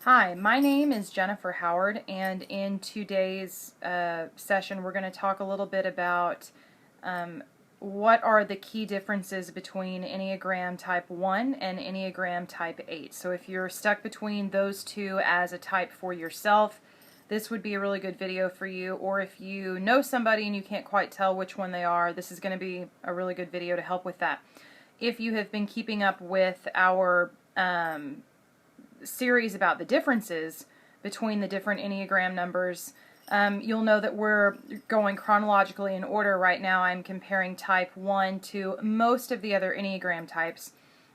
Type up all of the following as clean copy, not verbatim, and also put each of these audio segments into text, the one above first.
Hi, my name is Jennifer Howard, and in today's session we're going to talk a little bit about what are the key differences between Enneagram Type 1 and Enneagram Type 8. So if you're stuck between those two as a type for yourself, this would be a really good video for you. Or if you know somebody and you can't quite tell which one they are, this is going to be a really good video to help with that. If you have been keeping up with our series about the differences between the different Enneagram numbers, you'll know that we're going chronologically in order right now. I'm comparing type 1 to most of the other Enneagram types.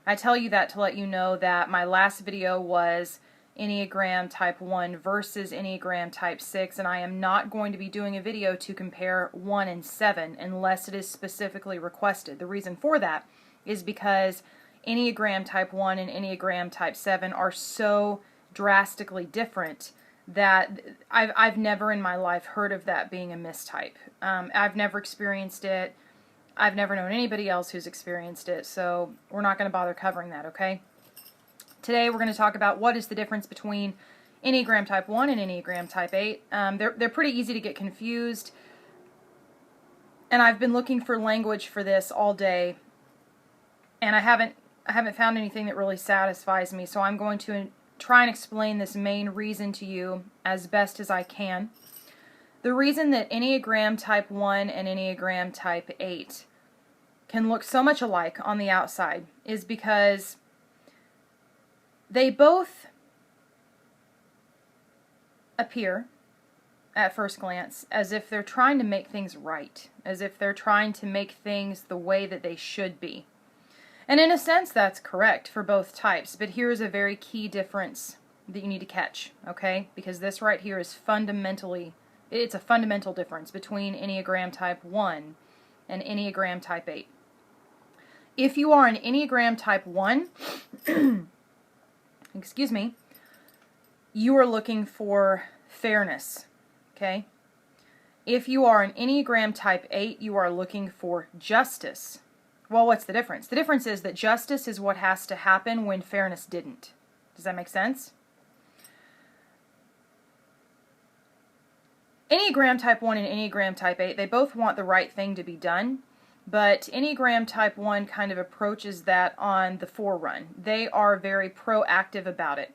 I tell you that to let you know that my last video was Enneagram type 1 versus Enneagram type 6, and I am not going to be doing a video to compare 1 and 7 unless it is specifically requested. The reason for that is because Enneagram Type 1 and Enneagram Type 7 are so drastically different that I've never in my life heard of that being a mistype. I've never experienced it. I've never known anybody else who's experienced it, so we're not going to bother covering that, okay? Today we're going to talk about what is the difference between Enneagram Type 1 and Enneagram Type 8. They're pretty easy to get confused, and I've been looking for language for this all day, and I haven't found anything that really satisfies me, so I'm going to try and explain this main reason to you as best as I can. The reason that Enneagram Type 1 and Enneagram Type 8 can look so much alike on the outside is because they both appear at first glance as if they're trying to make things right, as if they're trying to make things the way that they should be. And in a sense, that's correct for both types, but here's a very key difference that you need to catch, okay? Because this right here is it's a fundamental difference between Enneagram Type 1 and Enneagram Type 8. If you are an Enneagram Type 1, excuse me, you are looking for fairness, okay? If you are an Enneagram Type 8, you are looking for justice. Well, what's the difference? The difference is that justice is what has to happen when fairness didn't. Does that make sense? Enneagram Type 1 and Enneagram Type 8, they both want the right thing to be done, but Enneagram Type 1 kind of approaches that on the forerun. They are very proactive about it.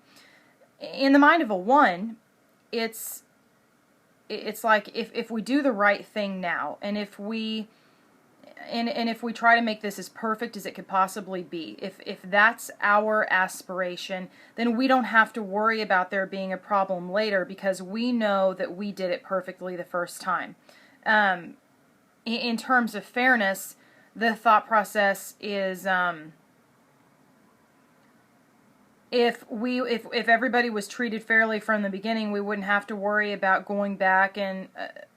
In the mind of a 1, it's like if we do the right thing now, and if we try to make this as perfect as it could possibly be, if that's our aspiration, then we don't have to worry about there being a problem later because we know that we did it perfectly the first time. In terms of fairness, the thought process is if everybody was treated fairly from the beginning, we wouldn't have to worry about going back and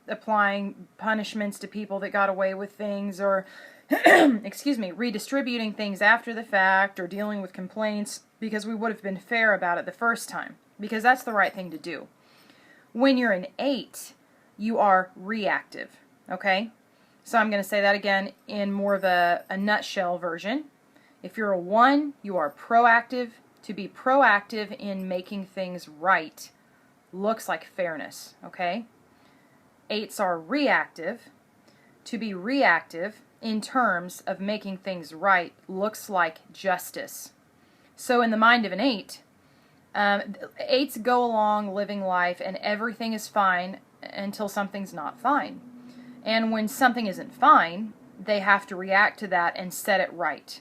applying punishments to people that got away with things, or excuse me, redistributing things after the fact, or dealing with complaints, because we would have been fair about it the first time, because that's the right thing to do. When you're an 8, you are reactive, okay? So I'm going to say that again in more of a nutshell version. If you're a 1, you are proactive. To be proactive in making things right looks like fairness, okay? 8s are reactive. To be reactive in terms of making things right looks like justice. So in the mind of an 8, 8s go along living life and everything is fine until something's not fine. And when something isn't fine, they have to react to that and set it right.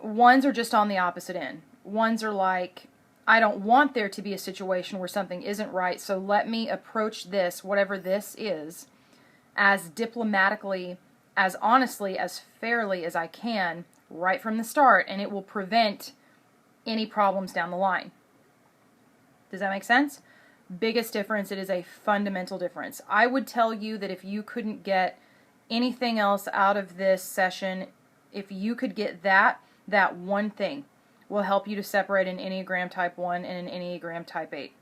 1s are just on the opposite end. 1s are like, I don't want there to be a situation where something isn't right, so let me approach this, whatever this is, as diplomatically, as honestly, as fairly as I can right from the start, and it will prevent any problems down the line. Does that make sense? Biggest difference, it is a fundamental difference. I would tell you that if you couldn't get anything else out of this session, if you could get that one thing will help you to separate an Enneagram Type 1 and an Enneagram Type 8.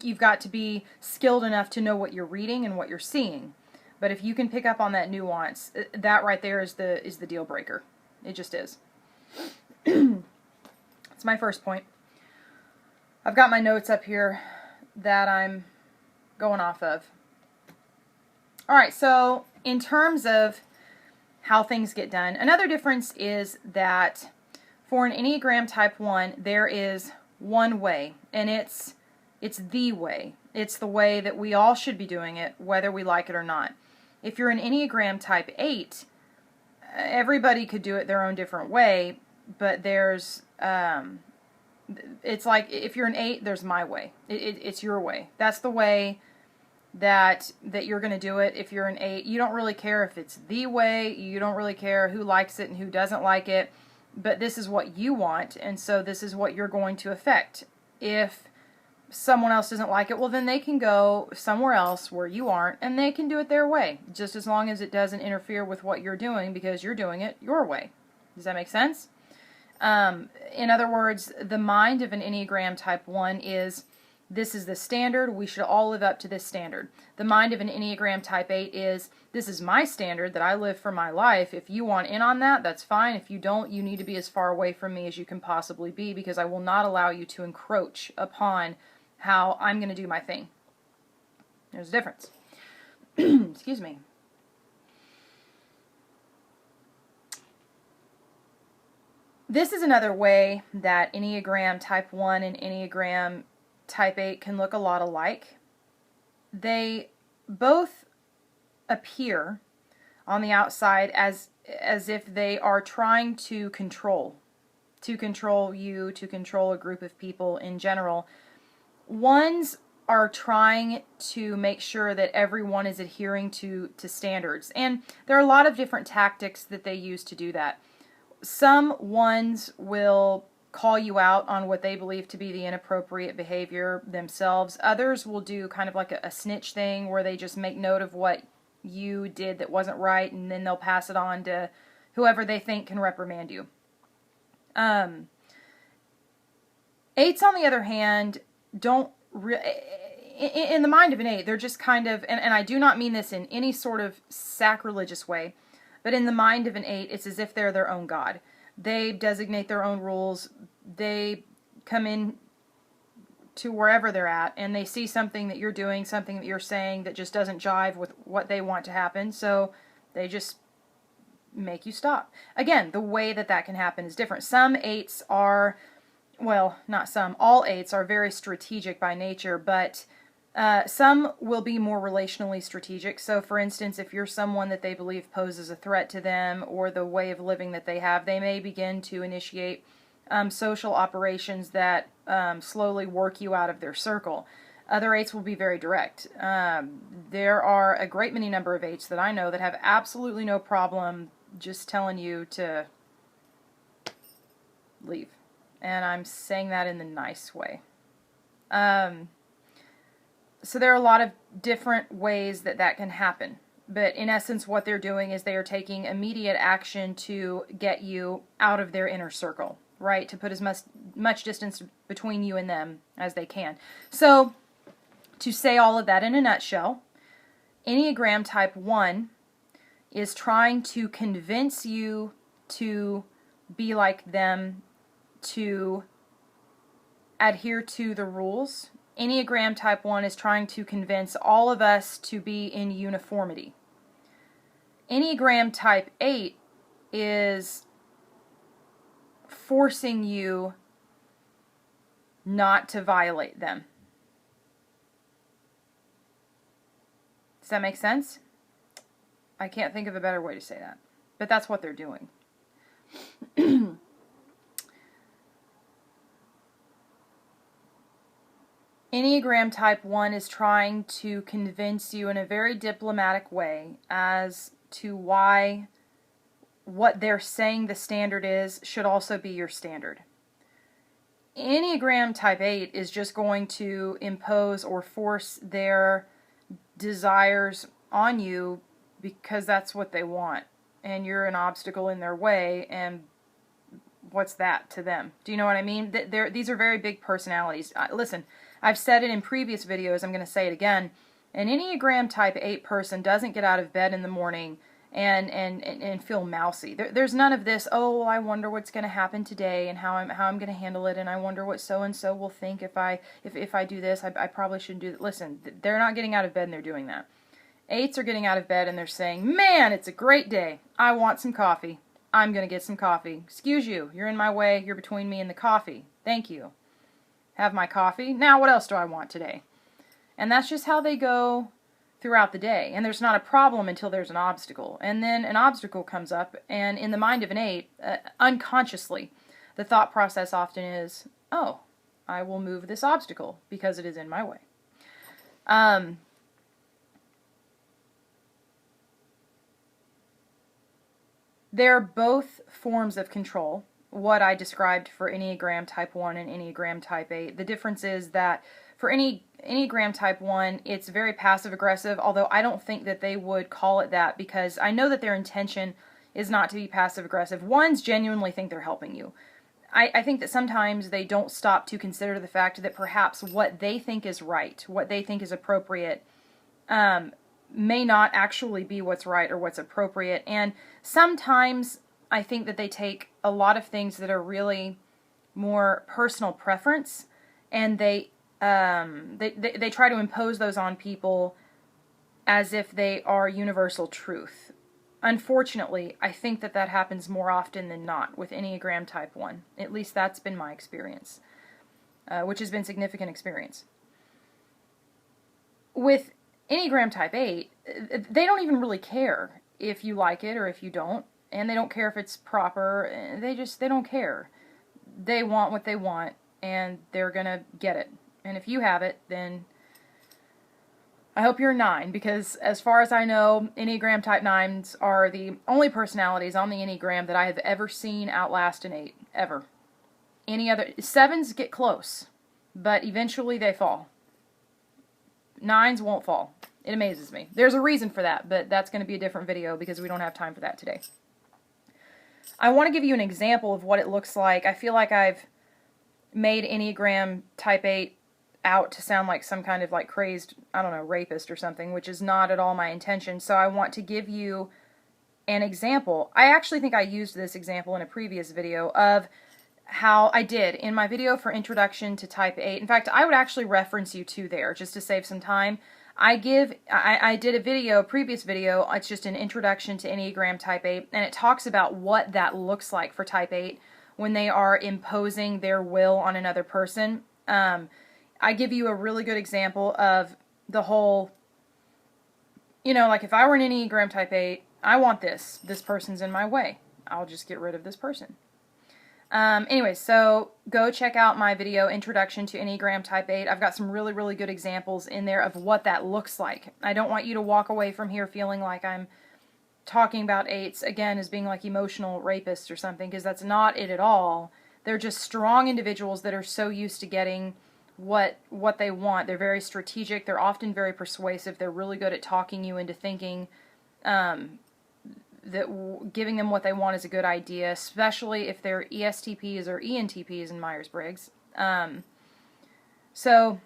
You've got to be skilled enough to know what you're reading and what you're seeing. But if you can pick up on that nuance, that right there is the deal breaker. It just is. That's my first point. I've got my notes up here that I'm going off of. All right, so in terms of how things get done, another difference is that for an Enneagram Type 1, there is one way, and it's the way. It's the way that we all should be doing it, whether we like it or not. If you're an Enneagram Type 8, everybody could do it their own different way, but there's it's like if you're an 8, there's my way. It's your way. That's the way that you're going to do it. If you're an 8, you don't really care if it's the way. You don't really care who likes it and who doesn't like it. But this is what you want, and so this is what you're going to affect. If someone else doesn't like it, well, then they can go somewhere else where you aren't, and they can do it their way, just as long as it doesn't interfere with what you're doing, because you're doing it your way. Does that make sense? In other words, the mind of an Enneagram Type 1 is, this is the standard, we should all live up to this standard. The mind of an Enneagram Type 8 is, this is my standard that I live for my life. If you want in on that, that's fine. If you don't, you need to be as far away from me as you can possibly be, because I will not allow you to encroach upon how I'm going to do my thing. There's a difference. Excuse me. This is another way that Enneagram Type 1 and Enneagram Type 8 can look a lot alike. They both appear on the outside as if they are trying to control you, to control a group of people in general. Ones are trying to make sure that everyone is adhering to standards, and there are a lot of different tactics that they use to do that. Some ones will call you out on what they believe to be the inappropriate behavior themselves. Others will do kind of like a snitch thing where they just make note of what you did that wasn't right, and then they'll pass it on to whoever they think can reprimand you. 8s, on the other hand, don't in the mind of an 8, they're just kind of, and I do not mean this in any sort of sacrilegious way, but in the mind of an 8, it's as if they're their own God. They designate their own rules. They come in to wherever they're at, and they see something that you're doing, something that you're saying that just doesn't jive with what they want to happen, so they just make you stop. Again, the way that can happen is different. Some 8s are, well, not some, all 8s are very strategic by nature, but some will be more relationally strategic. So, for instance, if you're someone that they believe poses a threat to them or the way of living that they have, they may begin to initiate social operations that slowly work you out of their circle. Other 8s will be very direct. There are a great many number of 8s that I know that have absolutely no problem just telling you to leave. And I'm saying that in the nice way. So there are a lot of different ways that can happen. But in essence, what they're doing is they are taking immediate action to get you out of their inner circle, right? To put as much distance between you and them as they can. So, to say all of that in a nutshell, Enneagram Type 1 is trying to convince you to be like them, to adhere to the rules. Enneagram Type 1 is trying to convince all of us to be in uniformity. Enneagram Type 8 is forcing you not to violate them. Does that make sense? I can't think of a better way to say that. But that's what they're doing. Enneagram Type 1 is trying to convince you in a very diplomatic way as to why what they're saying the standard is should also be your standard. Enneagram Type 8 is just going to impose or force their desires on you because that's what they want, and you're an obstacle in their way, and what's that to them? Do you know what I mean? These are very big personalities. Listen, I've said it in previous videos, I'm going to say it again. An Enneagram Type 8 person doesn't get out of bed in the morning and feel mousy. There's none of this, oh, I wonder what's going to happen today and how I'm going to handle it, and I wonder what so-and-so will think if I do this. I probably shouldn't do that. Listen, they're not getting out of bed and they're doing that. 8s are getting out of bed and they're saying, man, it's a great day. I want some coffee. I'm going to get some coffee. Excuse you. You're in my way. You're between me and the coffee. Thank you. Have my coffee. Now what else do I want today? And that's just how they go throughout the day. And there's not a problem until there's an obstacle. And then an obstacle comes up, and in the mind of an 8, unconsciously, the thought process often is, oh, I will move this obstacle because it is in my way. They're both forms of control, what I described for Enneagram Type 1 and Enneagram Type 8. The difference is that for Enneagram Type 1, it's very passive-aggressive, although I don't think that they would call it that, because I know that their intention is not to be passive-aggressive. 1s genuinely think they're helping you. I think that sometimes they don't stop to consider the fact that perhaps what they think is right, what they think is appropriate, may not actually be what's right or what's appropriate. And sometimes I think that they take a lot of things that are really more personal preference, and they try to impose those on people as if they are universal truth. Unfortunately, I think that happens more often than not with Enneagram Type 1. At least that's been my experience, which has been significant experience. With Enneagram Type 8, they don't even really care if you like it or if you don't, and they don't care if it's proper. They don't care. They want what they want, and they're gonna get it. And if you have it, then I hope you're a 9, because as far as I know, Enneagram Type 9s are the only personalities on the Enneagram that I have ever seen outlast an 8, ever. Any other 7s get close, but eventually they fall. 9s won't fall. It amazes me. There's a reason for that, but that's going to be a different video because we don't have time for that today. I want to give you an example of what it looks like. I feel like I've made Enneagram Type 8 out to sound like some kind of like crazed, I don't know, rapist or something, which is not at all my intention. So I want to give you an example. I actually think I used this example in a previous video of how I did in my video for Introduction to Type 8. In fact, I would actually reference you to there just to save some time. I did a previous video, it's just an introduction to Enneagram Type 8, and it talks about what that looks like for Type 8 when they are imposing their will on another person. I give you a really good example of the whole, like if I were an Enneagram Type 8, I want this person's in my way. I'll just get rid of this person. Anyway, so go check out my video, Introduction to Enneagram Type 8. I've got some really, really good examples in there of what that looks like. I don't want you to walk away from here feeling like I'm talking about 8s, again, as being like emotional rapists or something, because that's not it at all. They're just strong individuals that are so used to getting what they want. They're very strategic. They're often very persuasive. They're really good at talking you into thinking that giving them what they want is a good idea, especially if they're ESTPs or ENTPs in Myers-Briggs. So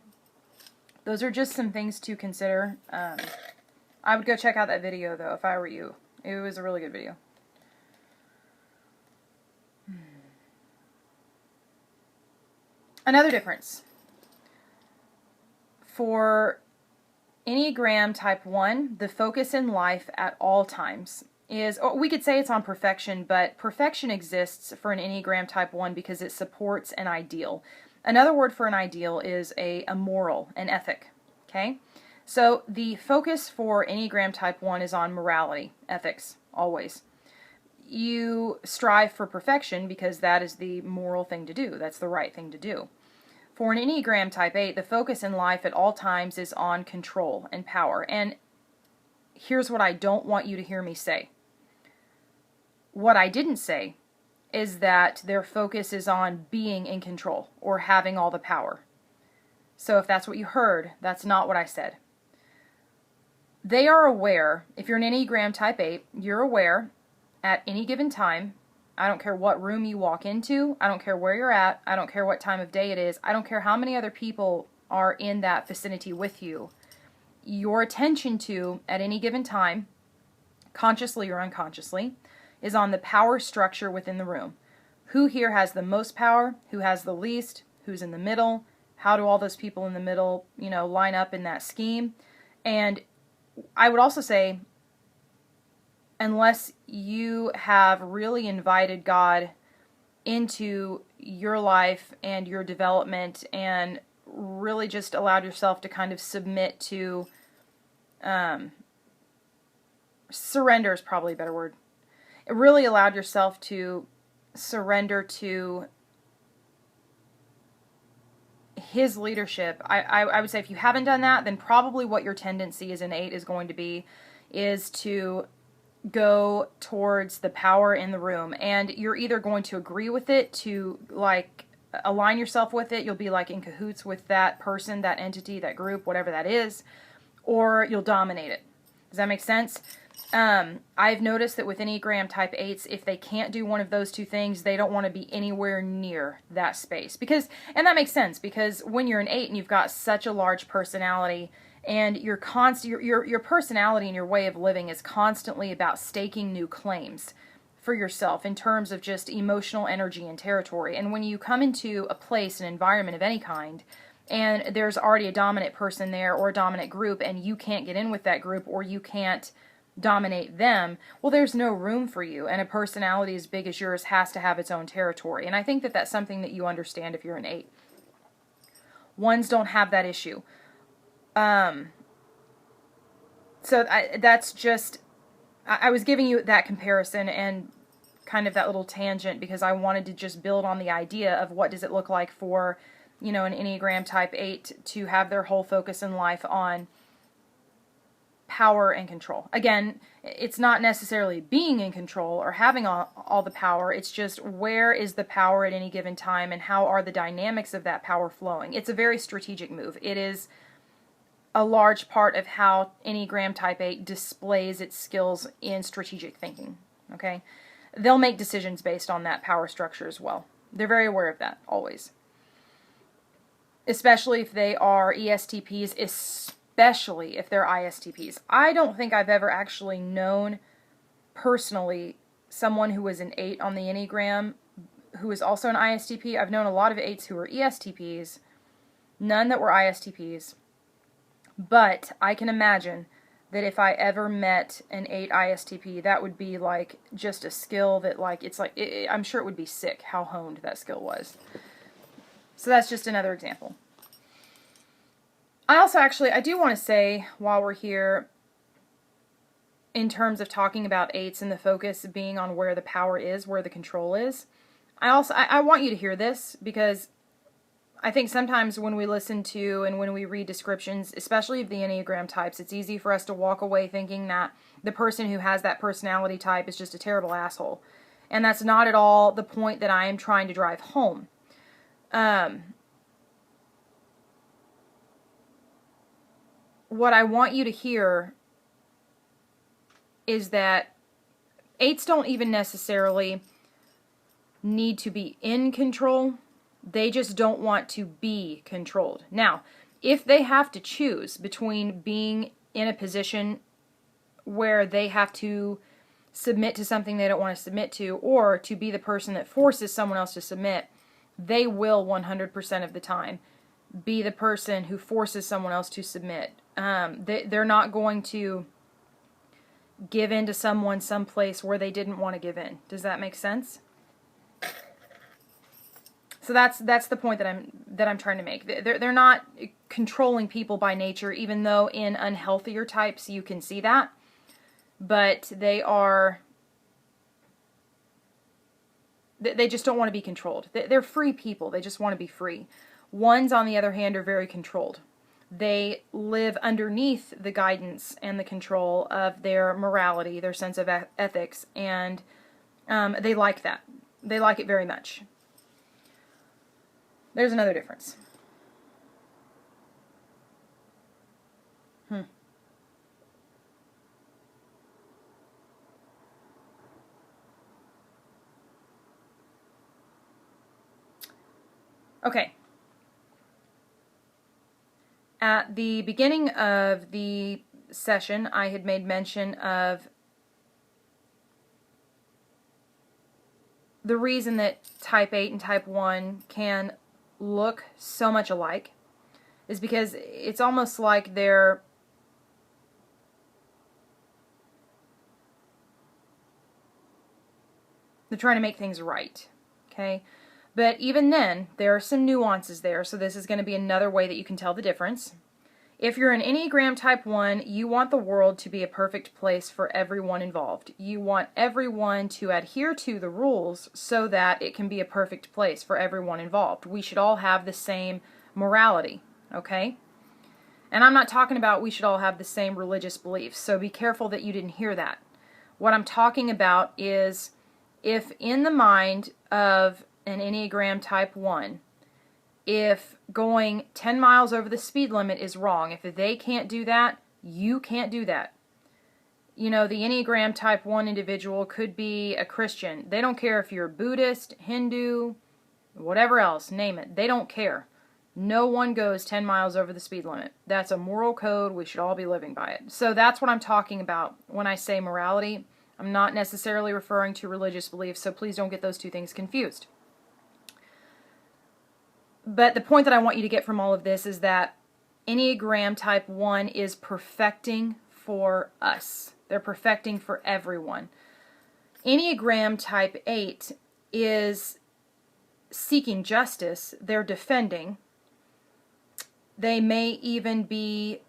those are just some things to consider. I would go check out that video, though, if I were you. It was a really good video. Another difference. For Enneagram Type 1, the focus in life at all times is, or we could say it's on perfection, but perfection exists for an Enneagram Type 1 because it supports an ideal. Another word for an ideal is a moral, an ethic, okay? So the focus for Enneagram Type 1 is on morality, ethics, always. You strive for perfection because that is the moral thing to do. That's the right thing to do. For an Enneagram Type 8, the focus in life at all times is on control and power. And here's what I don't want you to hear me say. What I didn't say is that their focus is on being in control or having all the power. So if that's what you heard, that's not what I said. They are aware, if you're an Enneagram Type 8, you're aware at any given time. I don't care what room you walk into. I don't care where you're at. I don't care what time of day it is. I don't care how many other people are in that vicinity with you. Your attention to, at any given time, consciously or unconsciously, is on the power structure within the room. Who here has the most power? Who has the least? Who's in the middle? How do all those people in the middle, line up in that scheme? And I would also say, unless you have really invited God into your life and your development and really just allowed yourself to kind of submit to, surrender is probably a better word. It really allowed yourself to surrender to His leadership. I would say if you haven't done that, then probably what your tendency as an 8 is going to be is to go towards the power in the room. And you're either going to agree with it, to like align yourself with it, you'll be like in cahoots with that person, that entity, that group, whatever that is, or you'll dominate it. Does that make sense? I've noticed that with Enneagram Type 8s, if they can't do one of those two things, they don't want to be anywhere near that space. And that makes sense, because when you're an 8 and you've got such a large personality, and your personality and your way of living is constantly about staking new claims for yourself in terms of just emotional energy and territory. And when you come into a place, an environment of any kind, and there's already a dominant person there or a dominant group, and you can't get in with that group, or you can't dominate them, well, there's no room for you. And a personality as big as yours has to have its own territory. And I think that that's something that you understand if you're an 8. Ones don't have that issue. That's just, I was giving you that comparison and kind of that little tangent because I wanted to just build on the idea of what does it look like for, an Enneagram Type 8 to have their whole focus in life on power and control. Again, it's not necessarily being in control or having all the power. It's just where is the power at any given time and how are the dynamics of that power flowing. It's a very strategic move. It is a large part of how Enneagram Type 8 displays its skills in strategic thinking. Okay? They'll make decisions based on that power structure as well. They're very aware of that, always. Especially if they are ESTPs, especially if they're ISTPs. I don't think I've ever actually known personally someone who was an 8 on the Enneagram who is also an ISTP. I've known a lot of 8s who were ESTPs, none that were ISTPs. But I can imagine that if I ever met an 8 ISTP, that would be like just a skill that I'm sure it would be sick how honed that skill was. So that's just another example. I do want to say while we're here, in terms of talking about 8s and the focus being on where the power is, where the control is, I want you to hear this because I think sometimes when we listen to and when we read descriptions, especially of the Enneagram types, it's easy for us to walk away thinking that the person who has that personality type is just a terrible asshole. And that's not at all the point that I am trying to drive home. What I want you to hear is that 8s don't even necessarily need to be in control. They just don't want to be controlled. Now, if they have to choose between being in a position where they have to submit to something they don't want to submit to, or to be the person that forces someone else to submit, they will 100% of the time be the person who forces someone else to submit. They're not going to give in to someone someplace where they didn't want to give in. Does that make sense? So that's the point that I'm trying to make. They're not controlling people by nature, even though in unhealthier types you can see that. But they just don't want to be controlled. They're free people. They just want to be free. Ones, on the other hand, are very controlled. They live underneath the guidance and the control of their morality, their sense of ethics, and they like that. They like it very much. There's another difference. Okay. At the beginning of the session, I had made mention of the reason that type 8 and type 1 can look so much alike is because it's almost like they're trying to make things right, okay? But even then, there are some nuances there, so this is going to be another way that you can tell the difference. If you're an Enneagram Type 1, you want the world to be a perfect place for everyone involved. You want everyone to adhere to the rules so that it can be a perfect place for everyone involved. We should all have the same morality, okay? And I'm not talking about we should all have the same religious beliefs, so be careful that you didn't hear that. What I'm talking about is if in the mind of an Enneagram Type 1, if going 10 miles over the speed limit is wrong, if they can't do that, you can't do that. You know, the Enneagram Type 1 individual could be a Christian. They don't care if you're Buddhist, Hindu, whatever else, name it. They don't care. No one goes 10 miles over the speed limit. That's a moral code. We should all be living by it. So that's what I'm talking about when I say morality. I'm not necessarily referring to religious beliefs, so please don't get those two things confused. But the point that I want you to get from all of this is that Enneagram Type 1 is perfecting for us. They're perfecting for everyone. Enneagram Type 8 is seeking justice. They're defending. They may even be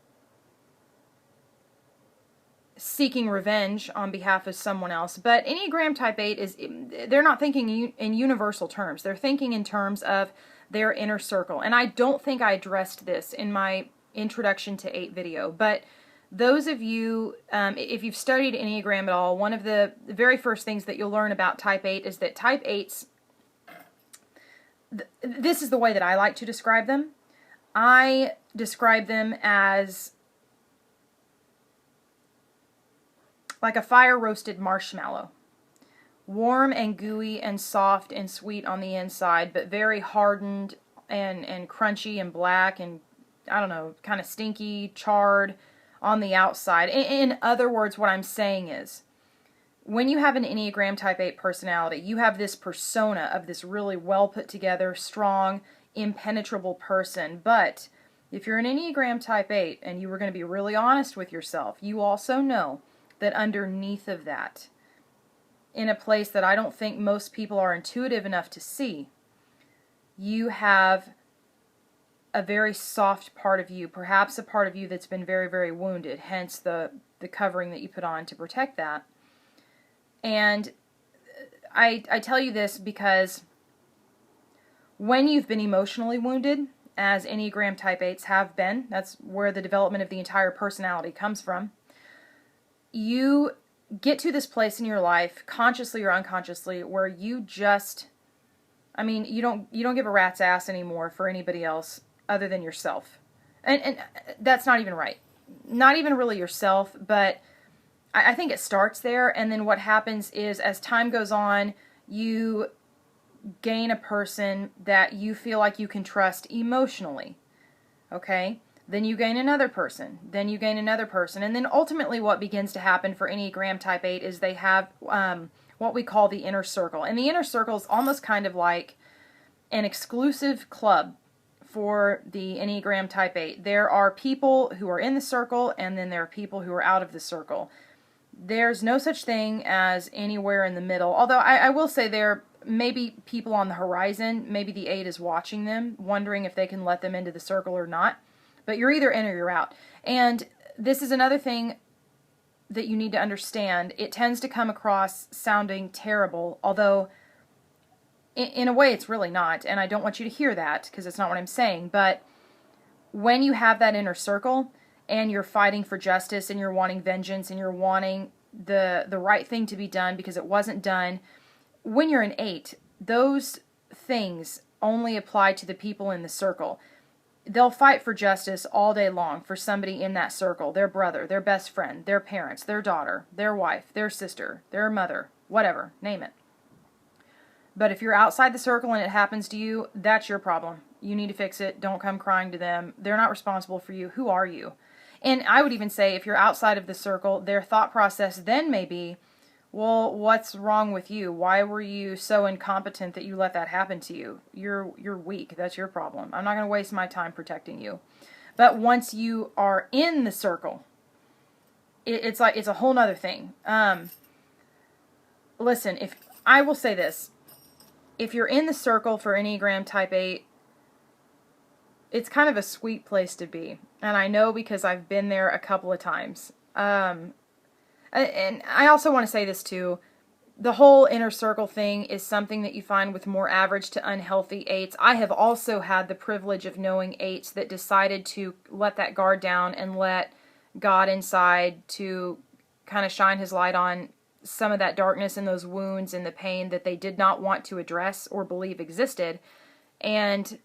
seeking revenge on behalf of someone else. But Enneagram Type 8 they're not thinking in universal terms. They're thinking in terms of their inner circle. And I don't think I addressed this in my Introduction to 8 video, but those of you, if you've studied Enneagram at all, one of the very first things that you'll learn about Type 8 is that Type 8s, this is the way that I like to describe them. I describe them as like a fire-roasted marshmallow. Warm and gooey and soft and sweet on the inside, but very hardened and crunchy and black and, I don't know, kind of stinky, charred on the outside. In other words, what I'm saying is, when you have an Enneagram Type 8 personality, you have this persona of this really well put together, strong, impenetrable person. But if you're an Enneagram Type 8 and you were going to be really honest with yourself, you also know that underneath of that, in a place that I don't think most people are intuitive enough to see, you have a very soft part of you, perhaps a part of you that's been very, very wounded, hence the covering that you put on to protect that. And I tell you this because when you've been emotionally wounded, as Enneagram Type 8s have been, that's where the development of the entire personality comes from, you get to this place in your life, consciously or unconsciously, where you just, I mean, you don't give a rat's ass anymore for anybody else other than yourself. And that's not even right. Not even really yourself, but I think it starts there, and then what happens is as time goes on, you gain a person that you feel like you can trust emotionally, okay? Then you gain another person, then you gain another person, and then ultimately what begins to happen for Enneagram Type 8 is they have what we call the inner circle. And the inner circle is almost kind of like an exclusive club for the Enneagram Type 8. There are people who are in the circle, and then there are people who are out of the circle. There's no such thing as anywhere in the middle, although I will say there may be people on the horizon. Maybe the 8 is watching them, wondering if they can let them into the circle or not. But you're either in or you're out. And this is another thing that you need to understand. It tends to come across sounding terrible, although in a way it's really not. And I don't want you to hear that because it's not what I'm saying. But when you have that inner circle and you're fighting for justice and you're wanting vengeance and you're wanting the right thing to be done because it wasn't done, when you're an 8, those things only apply to the people in the circle. They'll fight for justice all day long for somebody in that circle, their brother, their best friend, their parents, their daughter, their wife, their sister, their mother, whatever, name it. But if you're outside the circle and it happens to you, that's your problem. You need to fix it. Don't come crying to them. They're not responsible for you. Who are you? And I would even say if you're outside of the circle, their thought process then may be, Well, what's wrong with you? Why were you so incompetent that you let that happen to you? You're weak. That's your problem. I'm not going to waste my time protecting you. But once you are in the circle, it's a whole nother thing. Listen, if I will say this, if you're in the circle for Enneagram Type 8, it's kind of a sweet place to be. And I know because I've been there a couple of times. And I also want to say this too. The whole inner circle thing is something that you find with more average to unhealthy 8s. I have also had the privilege of knowing 8s that decided to let that guard down and let God inside to kind of shine his light on some of that darkness and those wounds and the pain that they did not want to address or believe existed. And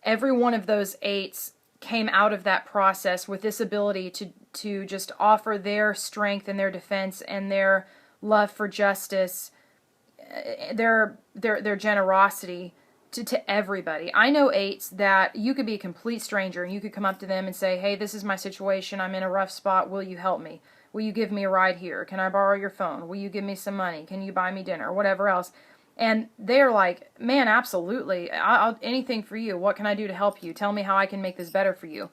every one of those 8s came out of that process with this ability to just offer their strength and their defense and their love for justice, their generosity to everybody. I know 8s that you could be a complete stranger and you could come up to them and say, hey, this is my situation. I'm in a rough spot. Will you help me? Will you give me a ride here? Can I borrow your phone? Will you give me some money? Can you buy me dinner? Whatever else. And they're like, man, absolutely. I'll anything for you. What can I do to help you? Tell me how I can make this better for you.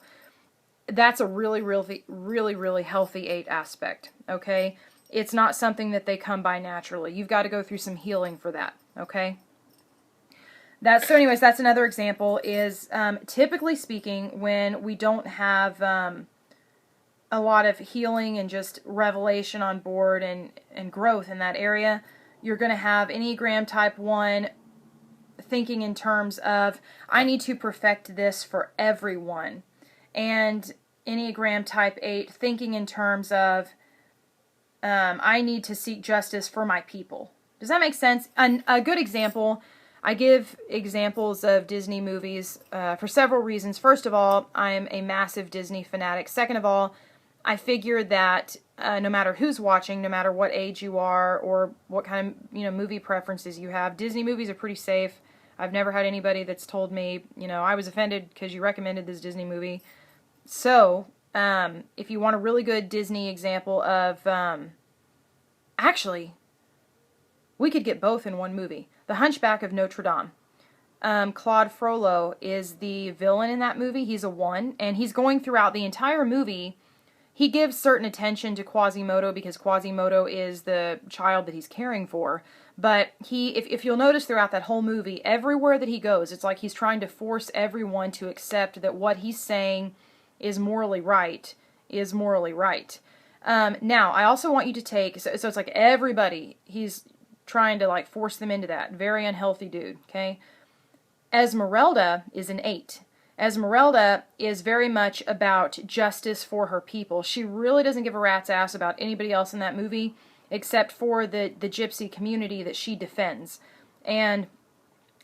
That's a really, really, really, really healthy 8 aspect, okay? It's not something that they come by naturally. You've got to go through some healing for that, okay? So anyways, that's another example is typically speaking, when we don't have a lot of healing and just revelation on board and growth in that area, you're going to have Enneagram Type 1 thinking in terms of, I need to perfect this for everyone. And Enneagram Type 8 thinking in terms of, I need to seek justice for my people. Does that make sense? A good example, I give examples of Disney movies for several reasons. First of all, I am a massive Disney fanatic. Second of all, I figure that no matter who's watching, no matter what age you are or what kind of movie preferences you have, Disney movies are pretty safe. I've never had anybody that's told me, I was offended because you recommended this Disney movie. So, if you want a really good Disney example of, actually, we could get both in one movie. The Hunchback of Notre Dame. Claude Frollo is the villain in that movie. He's a 1, and he's going throughout the entire movie. He gives certain attention to Quasimodo because Quasimodo is the child that he's caring for. But if you'll notice throughout that whole movie, everywhere that he goes, it's like he's trying to force everyone to accept that what he's saying is morally right, is morally right. Now, I also want you to take, so it's like everybody, he's trying to like force them into that. Very unhealthy dude, okay? Esmeralda is an 8. Esmeralda is very much about justice for her people. She really doesn't give a rat's ass about anybody else in that movie except for the gypsy community that she defends. And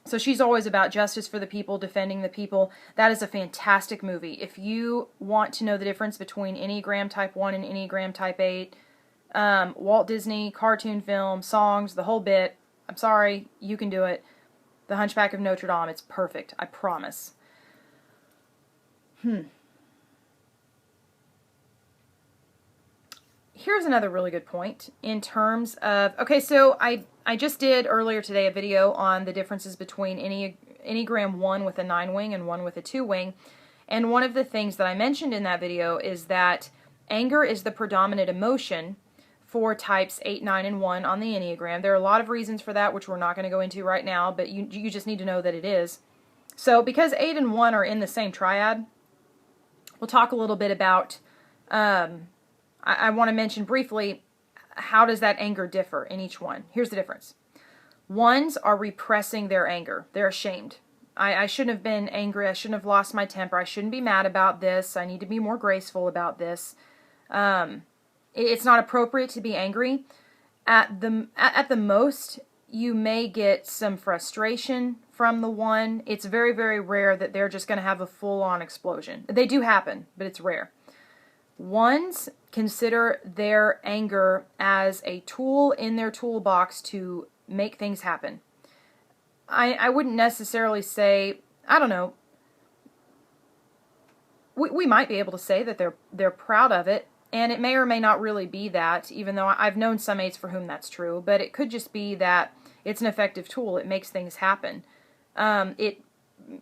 so she's always about justice for the people, defending the people. That is a fantastic movie. If you want to know the difference between Enneagram Type 1 and Enneagram Type 8, Walt Disney, cartoon film, songs, the whole bit, I'm sorry, you can do it. The Hunchback of Notre Dame, it's perfect. I promise. Here's another really good point in terms of, okay, so I just did earlier today a video on the differences between Enneagram 1 with a 9 wing and 1 with a 2 wing. And one of the things that I mentioned in that video is that anger is the predominant emotion for types 8, 9, and 1 on the Enneagram. There are a lot of reasons for that, which we're not going to go into right now, but you just need to know that it is. So because 8 and 1 are in the same triad, we'll talk a little bit about, I want to mention briefly, how does that anger differ in each one? Here's the difference. 1s are repressing their anger. They're ashamed. I shouldn't have been angry. I shouldn't have lost my temper. I shouldn't be mad about this. I need to be more graceful about this. It's not appropriate to be angry. At the most, you may get some frustration from the 1. It's very, very rare that they're just going to have a full-on explosion. They do happen, but it's rare. 1s consider their anger as a tool in their toolbox to make things happen. I wouldn't necessarily say, I don't know, we might be able to say that they're proud of it, And it may or may not really be that, even though I've known some 8s for whom that's true, but it could just be that it's an effective tool. It makes things happen. It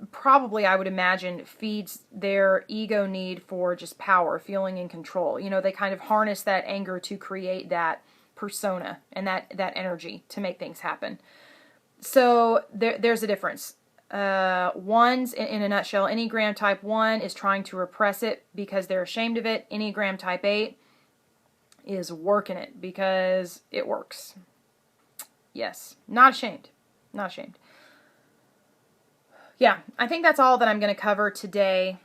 probably, I would imagine, feeds their ego need for just power, feeling in control. You know, they kind of harness that anger to create that persona and that energy to make things happen. So there's a difference. Ones, in a nutshell, Enneagram Type 1 is trying to repress it because they're ashamed of it. Enneagram Type 8 is working it because it works. Yes, not ashamed. Not ashamed. Yeah, I think that's all that I'm going to cover today.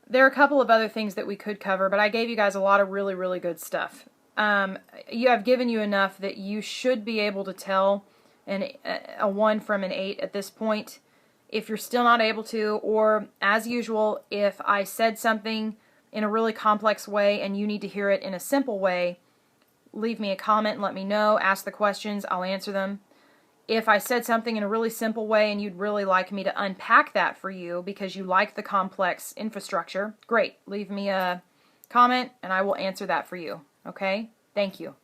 There are a couple of other things that we could cover, but I gave you guys a lot of really, really good stuff. I've given you enough that you should be able to tell a 1 from an 8 at this point. If you're still not able to, or as usual, if I said something in a really complex way and you need to hear it in a simple way, leave me a comment and let me know. Ask the questions. I'll answer them. If I said something in a really simple way and you'd really like me to unpack that for you because you like the complex infrastructure, great. Leave me a comment and I will answer that for you. Okay? Thank you.